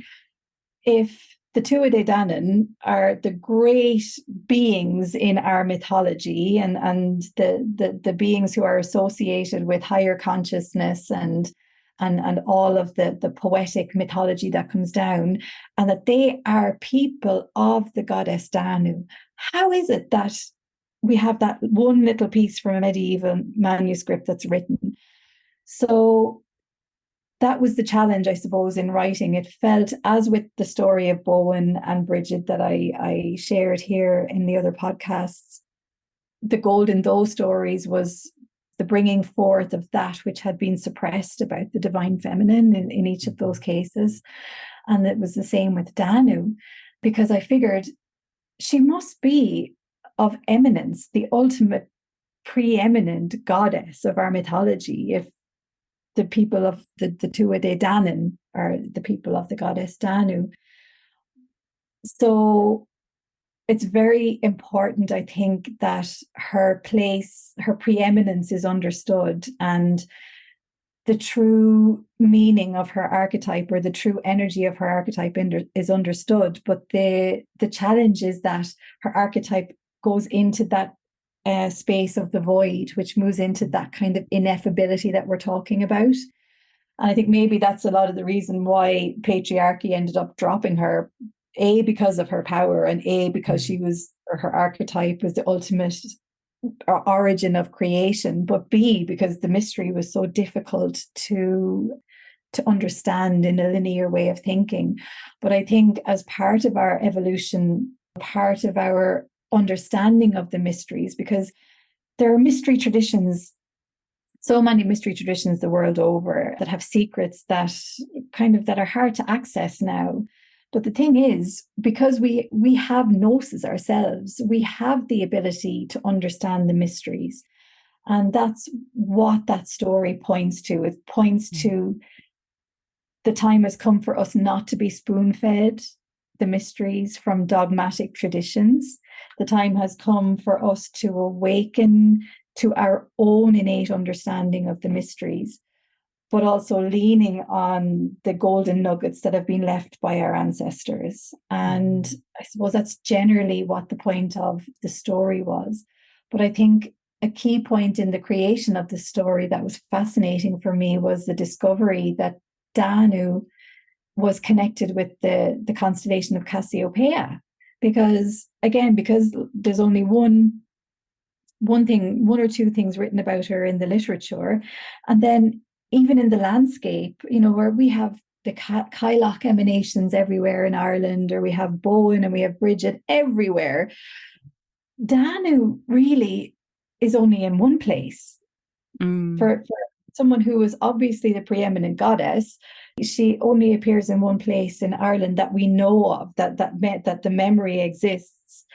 Speaker 2: if the Tuatha Danann are the great beings in our mythology and the beings who are associated with higher consciousness and all of the poetic mythology that comes down, and that they are people of the goddess Danu. How is it that we have that one little piece from a medieval manuscript that's written? So that was the challenge, I suppose, in writing. It felt, as with the story of Bowen and Brigid that I shared here in the other podcasts, the gold in those stories was the bringing forth of that which had been suppressed about the divine feminine in each of those cases. And it was the same with Danu, because I figured she must be of eminence, the ultimate preeminent goddess of our mythology, if the people of the Tuatha Danann are the people of the goddess Danu. So it's very important, I think, that her place, her preeminence is understood, and the true meaning of her archetype, or the true energy of her archetype, is understood. But the challenge is that her archetype goes into that space of the void, which moves into that kind of ineffability that we're talking about. And I think maybe that's a lot of the reason why patriarchy ended up dropping her, A, because of her power, and A, because her archetype was the ultimate origin of creation, but B, because the mystery was so difficult to understand in a linear way of thinking. But I think as part of our evolution, part of our understanding of the mysteries, because there are mystery traditions, so many mystery traditions the world over, that have secrets that are hard to access now. But the thing is, because we have gnosis ourselves, we have the ability to understand the mysteries. And that's what that story points to. It points to the time has come for us not to be spoon-fed the mysteries from dogmatic traditions. The time has come for us to awaken to our own innate understanding of the mysteries, but also leaning on the golden nuggets that have been left by our ancestors. And I suppose that's generally what the point of the story was. But I think a key point in the creation of the story that was fascinating for me was the discovery that Danu was connected with the constellation of Cassiopeia. Because there's only one or two things written about her in the literature. And then even in the landscape, where we have the Kyloch emanations everywhere in Ireland, or we have Bowen and we have Brigid everywhere, Danu really is only in one place. For someone who is obviously the preeminent goddess, she only appears in one place in Ireland that we know of, that the memory exists.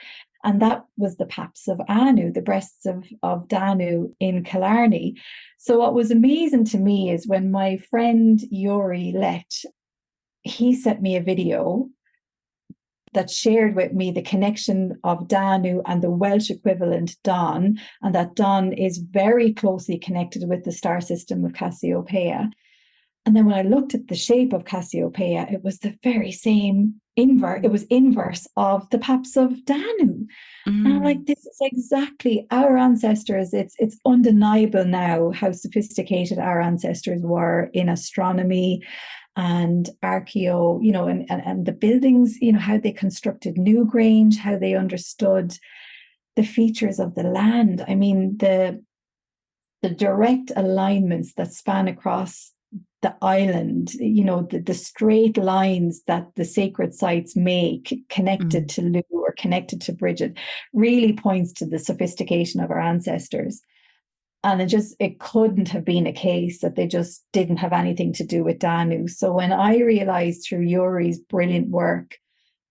Speaker 2: And that was the paps of Anu, the breasts of Danu in Killarney. So what was amazing to me is when my friend Yuri Lett, he sent me a video that shared with me the connection of Danu and the Welsh equivalent Don, and that Don is very closely connected with the star system of Cassiopeia. And then when I looked at the shape of Cassiopeia, it was the very same inverse. It was inverse of the paps of Danu. And I'm like, this is exactly our ancestors. It's undeniable now how sophisticated our ancestors were in astronomy and archaeo, and the buildings, how they constructed Newgrange, how they understood the features of the land. I mean, the direct alignments that span across the island, the straight lines that the sacred sites make connected to Lugh or connected to Brigid really points to the sophistication of our ancestors. And it couldn't have been a case that they just didn't have anything to do with Danu. So when I realized through Yuri's brilliant work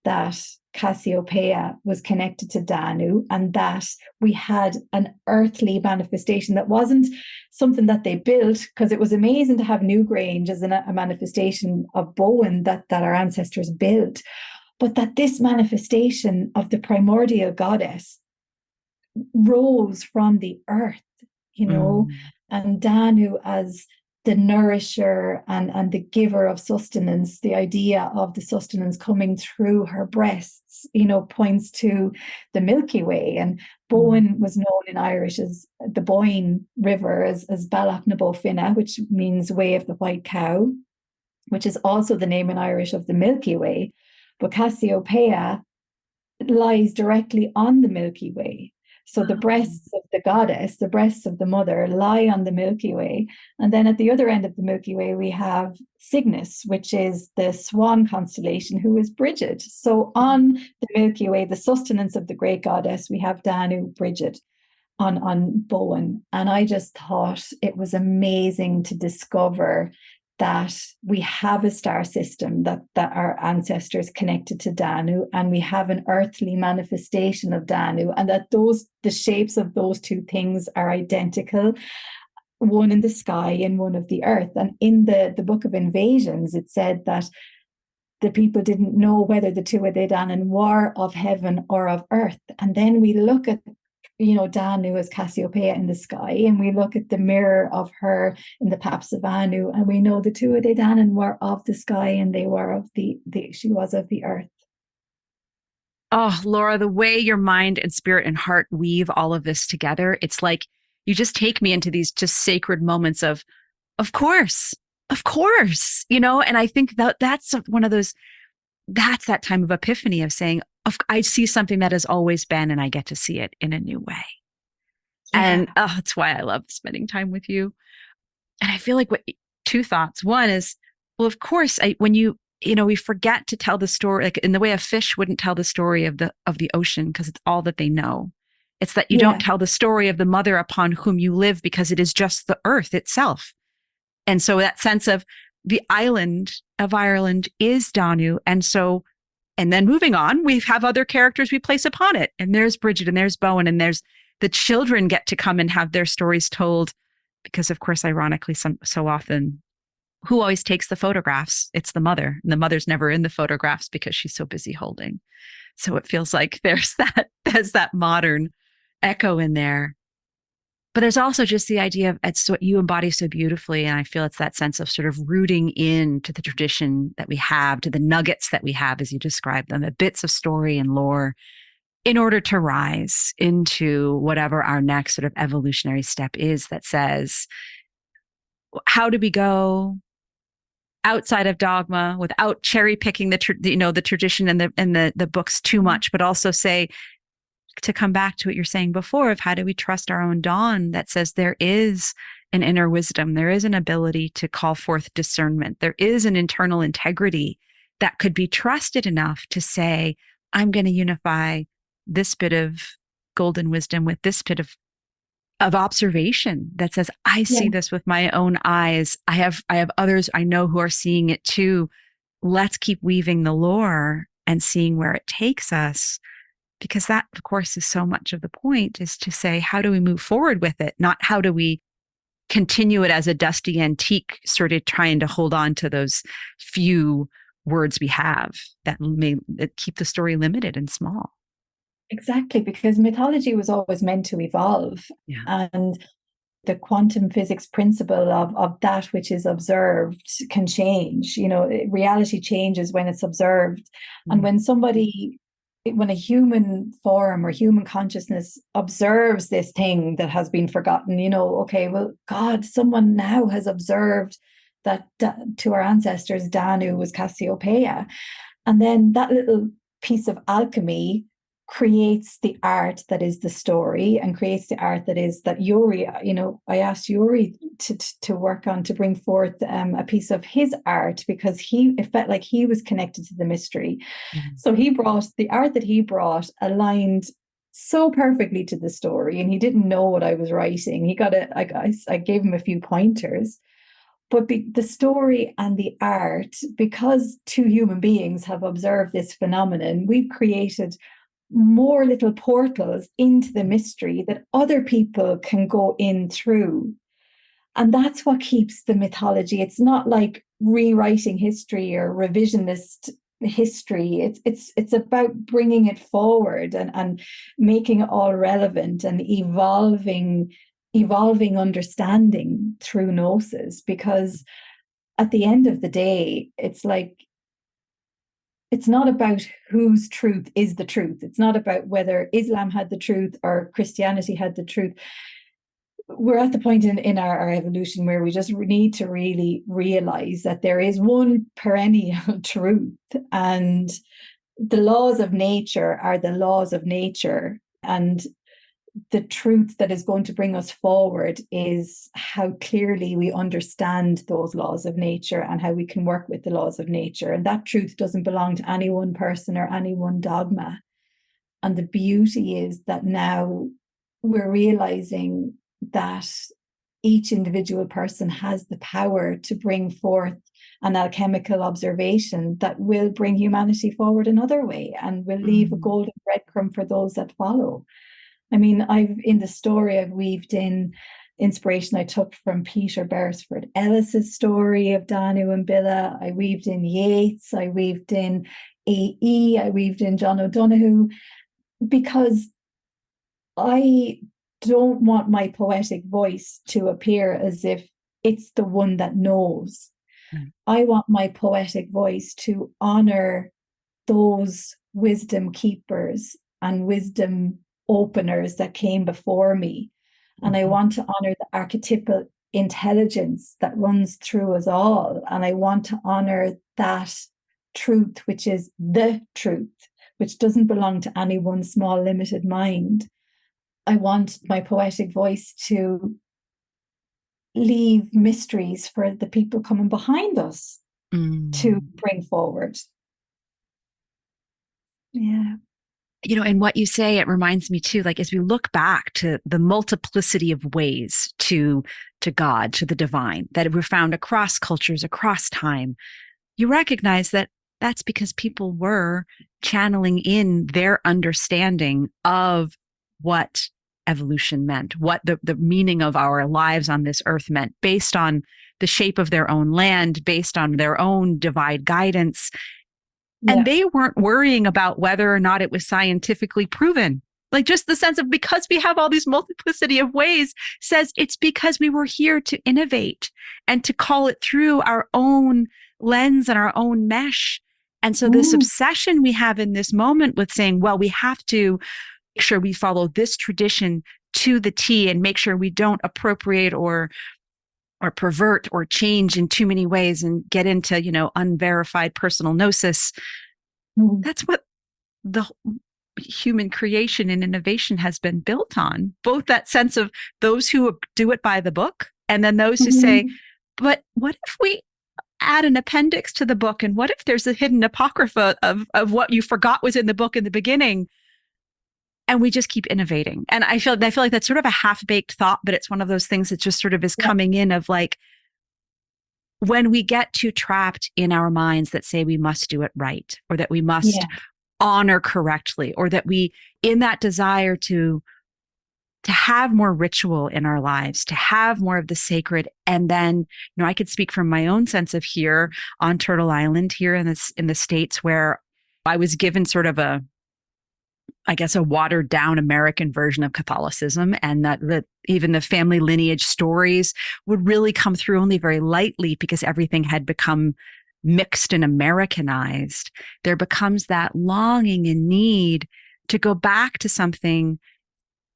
Speaker 2: that Cassiopeia was connected to Danu, and that we had an earthly manifestation that wasn't something that they built, because it was amazing to have Newgrange as a manifestation of Bowen that our ancestors built, but that this manifestation of the primordial goddess rose from the earth, and Danu as the nourisher and the giver of sustenance. The idea of the sustenance coming through her breasts, points to the Milky Way. And Bowen was known in Irish as the Boyne River, as Bealach na Bó Finne, which means way of the white cow, which is also the name in Irish of the Milky Way. But Cassiopeia lies directly on the Milky Way. So the breasts of the goddess, the breasts of the mother, lie on the Milky Way. And then at the other end of the Milky Way, we have Cygnus, which is the swan constellation, who is Brigid. So on the Milky Way, the sustenance of the great goddess, we have Danu, Brigid on Bowen. And I just thought it was amazing to discover that we have a star system, that our ancestors connected to Danu, and we have an earthly manifestation of Danu, and that the shapes of those two things are identical, one in the sky and one of the earth. And in the Book of Invasions, it said that the people didn't know whether the Tuatha Dé Danann were of heaven or of earth. And then we look at Danu as Cassiopeia in the sky, and we look at the mirror of her in the Paps of Anu, and we know the Tuatha Dé Danann were of the sky, and they were of she was of the earth.
Speaker 1: Oh, Laura, the way your mind and spirit and heart weave all of this together, it's like you just take me into these just sacred moments of course, and I think that's one of those, that's that time of epiphany of saying, I see something that has always been, and I get to see it in a new way. Yeah. And that's why I love spending time with you. And I feel like two thoughts. One is, well, of course, when we forget to tell the story, like in the way a fish wouldn't tell the story of the ocean, because it's all that they know. It's that you don't tell the story of the mother upon whom you live, because it is just the earth itself. And so that sense of the island of Ireland is Danu. And then moving on, we have other characters we place upon it. And there's Brigid, and there's Bowen, and there's the children get to come and have their stories told. Because, of course, ironically, so often, who always takes the photographs? It's the mother. And the mother's never in the photographs because she's so busy holding. So it feels like there's that modern echo in there. But there's also just the idea of, it's what you embody so beautifully. And I feel it's that sense of sort of rooting into the tradition that we have, to the nuggets that we have, as you describe them, the bits of story and lore, in order to rise into whatever our next sort of evolutionary step is, that says, how do we go outside of dogma without cherry picking the tradition and the books too much, but also say, to come back to what you're saying before of how do we trust our own dawn that says there is an inner wisdom, there is an ability to call forth discernment, there is an internal integrity that could be trusted enough to say, I'm going to unify this bit of golden wisdom with this bit of observation that says, I see this with my own eyes. I have others I know who are seeing it too. Let's keep weaving the lore and seeing where it takes us. Because that, of course, is so much of the point, is to say, how do we move forward with it? Not how do we continue it as a dusty antique, sort of trying to hold on to those few words we have that keep the story limited and small.
Speaker 2: Exactly, because mythology was always meant to evolve. Yeah. And the quantum physics principle of that which is observed can change. Reality changes when it's observed. And when a human form or human consciousness observes this thing that has been forgotten, okay, well, God, someone now has observed that to our ancestors, Danu was Cassiopeia. And then that little piece of alchemy creates the art that is the story, and creates the art that Yuri, I asked Yuri to work on, to bring forth a piece of his art, because it felt like he was connected to the mystery. Mm-hmm. So the art that he brought aligned so perfectly to the story, and he didn't know what I was writing. I gave him a few pointers, But the story and the art, because two human beings have observed this phenomenon, we've created more little portals into the mystery that other people can go in through. And that's what keeps the mythology. It's not like rewriting history or revisionist history. It's about bringing it forward and making it all relevant and evolving understanding through gnosis. Because at the end of the day, it's like, it's not about whose truth is the truth. It's not about whether Islam had the truth or Christianity had the truth. We're at the point in our evolution where we just need to really realize that there is one perennial truth, and the laws of nature are the laws of nature. And the truth that is going to bring us forward is how clearly we understand those laws of nature and how we can work with the laws of nature. And that truth doesn't belong to any one person or any one dogma. And the beauty is that now we're realizing that each individual person has the power to bring forth an alchemical observation that will bring humanity forward another way and will leave a golden breadcrumb for those that follow. I mean, in the story, I've weaved in inspiration I took from Peter Beresford Ellis's story of Danu and Billa. I weaved in Yeats, I weaved in A.E., I weaved in John O'Donoghue, because I don't want my poetic voice to appear as if it's the one that knows. I want my poetic voice to honor those wisdom keepers and wisdom openers that came before me. And I want to honor the archetypal intelligence that runs through us all. And I want to honor that truth, which is the truth, which doesn't belong to any one small limited mind. I want my poetic voice to leave mysteries for the people coming behind us to bring forward. Yeah.
Speaker 1: You know, and what you say, it reminds me too, like as we look back to the multiplicity of ways to God, to the divine, that were found across cultures, across time, you recognize that that's because people were channeling in their understanding of what evolution meant, what the meaning of our lives on this earth meant, based on the shape of their own land, based on their own divine guidance.
Speaker 2: Yeah.
Speaker 1: And they weren't worrying about whether or not it was scientifically proven. Like just the sense of, because we have all these multiplicity of ways, says it's because we were here to innovate and to call it through our own lens and our own mesh. And so this obsession we have in this moment with saying, well, we have to make sure we follow this tradition to the T and make sure we don't appropriate or pervert or change in too many ways and get into, you know, unverified personal gnosis. That's what the human creation and innovation has been built on. Both that sense of those who do it by the book, and then those who say, but what if we add an appendix to the book? And what if there's a hidden apocrypha of what you forgot was in the book in the beginning? And we just keep innovating. And I feel like that's sort of a half-baked thought, but it's one of those things that just sort of is coming in of like, when we get too trapped in our minds that say we must do it right, or that we must honor correctly, or that we, in that desire to have more ritual in our lives, to have more of the sacred. And then, you know, I could speak from my own sense of here on Turtle Island, here in the States, where I was given sort of a watered down American version of Catholicism, and that even the family lineage stories would really come through only very lightly because everything had become mixed and Americanized. There becomes that longing and need to go back to something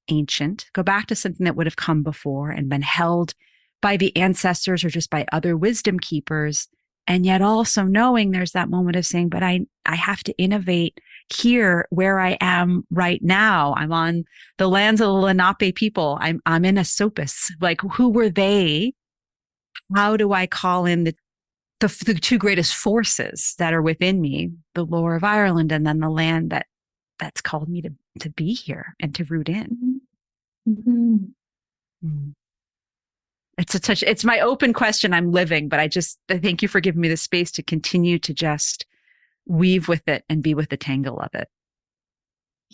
Speaker 1: ancient, go back to something that would have come before and been held by the ancestors or just by other wisdom keepers. And yet also knowing there's that moment of saying, but I have to innovate here where I am right now. I'm on the lands of the Lenape people. I'm in Esopus. Like, who were they? How do I call in the two greatest forces that are within me, the lore of Ireland, and then the land that's called me to be here and to root in? It's my open question I'm living, but I thank you for giving me the space to continue to just weave with it and be with the tangle of it.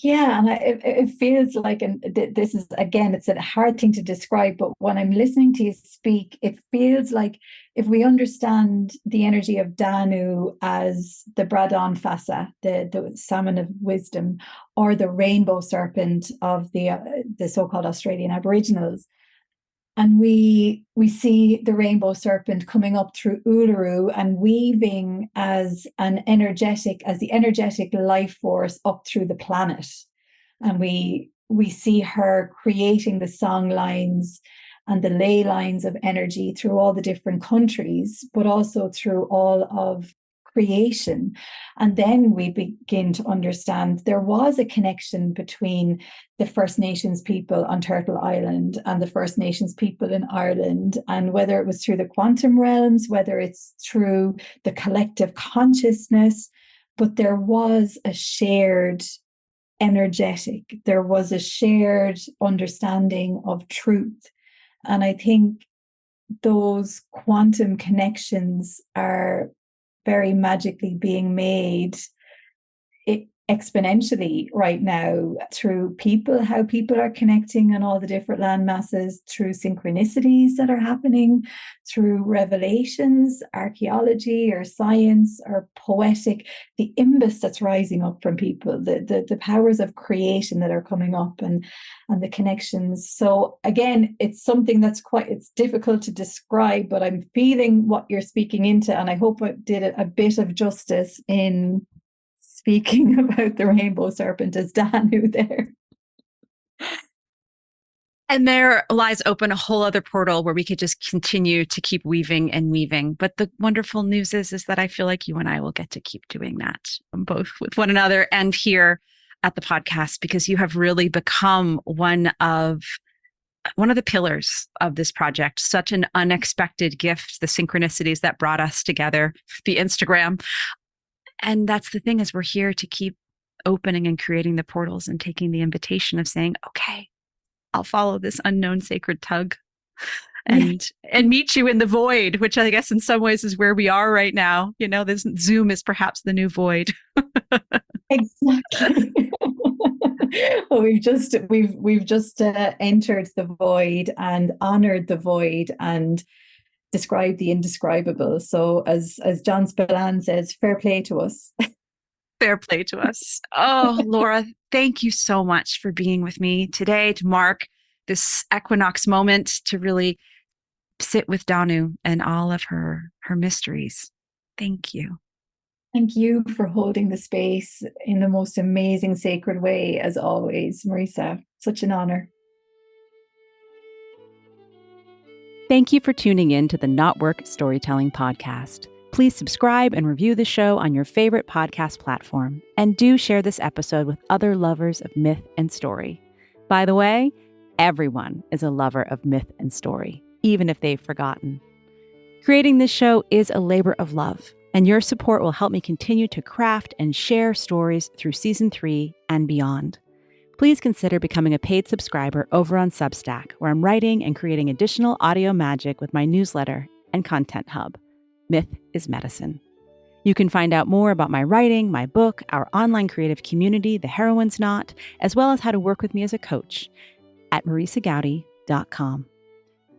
Speaker 2: Yeah, and it feels like, and this is, again, it's a hard thing to describe, but when I'm listening to you speak, it feels like if we understand the energy of Danu as the Bradán Fasa, the salmon of wisdom, or the rainbow serpent of the so-called Australian Aboriginals, and we see the rainbow serpent coming up through Uluru and weaving as the energetic life force up through the planet. And we see her creating the song lines and the ley lines of energy through all the different countries, but also through all of creation. And then we begin to understand there was a connection between the First Nations people on Turtle Island and the First Nations people in Ireland, and whether it was through the quantum realms, whether it's through the collective consciousness, but there was a shared energetic, there was a shared understanding of truth. And I think those quantum connections are very magically being made exponentially right now through people, how people are connecting on all the different land masses, through synchronicities that are happening, through revelations, archaeology or science or poetic, the imbus that's rising up from people, the powers of creation that are coming up, and the connections. So again, it's something that's it's difficult to describe, but I'm feeling what you're speaking into, and I hope I did a bit of justice in speaking about the rainbow serpent as Danu there.
Speaker 1: And there lies open a whole other portal where we could just continue to keep weaving and weaving. But the wonderful news is that I feel like you and I will get to keep doing that, both with one another and here at the podcast, because you have really become one of the pillars of this project. Such an unexpected gift, the synchronicities that brought us together, the Instagram. And that's the thing, is we're here to keep opening and creating the portals and taking the invitation of saying, okay, I'll follow this unknown sacred tug and meet you in the void, which I guess in some ways is where we are right now. You know, this Zoom is perhaps the new void.
Speaker 2: Exactly. Well, we've just entered the void and honored the void and describe the indescribable. So as John Spillane says, fair play to us.
Speaker 1: Fair play to us. Oh, Laura, thank you so much for being with me today to mark this equinox moment, to really sit with Danu and all of her mysteries. Thank you.
Speaker 2: Thank you for holding the space in the most amazing, sacred way, as always, Marisa. Such an honor.
Speaker 1: Thank you for tuning in to the KnotWork Storytelling Podcast. Please subscribe and review the show on your favorite podcast platform. And do share this episode with other lovers of myth and story. By the way, everyone is a lover of myth and story, even if they've forgotten. Creating this show is a labor of love, and your support will help me continue to craft and share stories through season 3 and beyond. Please consider becoming a paid subscriber over on Substack, where I'm writing and creating additional audio magic with my newsletter and content hub, Myth is Medicine. You can find out more about my writing, my book, our online creative community, The Heroine's Knot, as well as how to work with me as a coach at marisagowdy.com.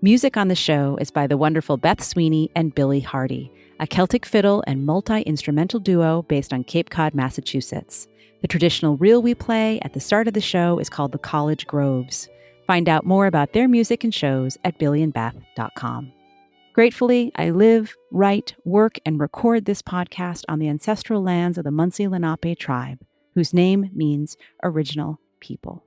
Speaker 1: Music on the show is by the wonderful Beth Sweeney and Billy Hardy, a Celtic fiddle and multi-instrumental duo based on Cape Cod, Massachusetts. The traditional reel we play at the start of the show is called the College Groves. Find out more about their music and shows at billyandbeth.com. Gratefully, I live, write, work, and record this podcast on the ancestral lands of the Munsee Lenape tribe, whose name means original people.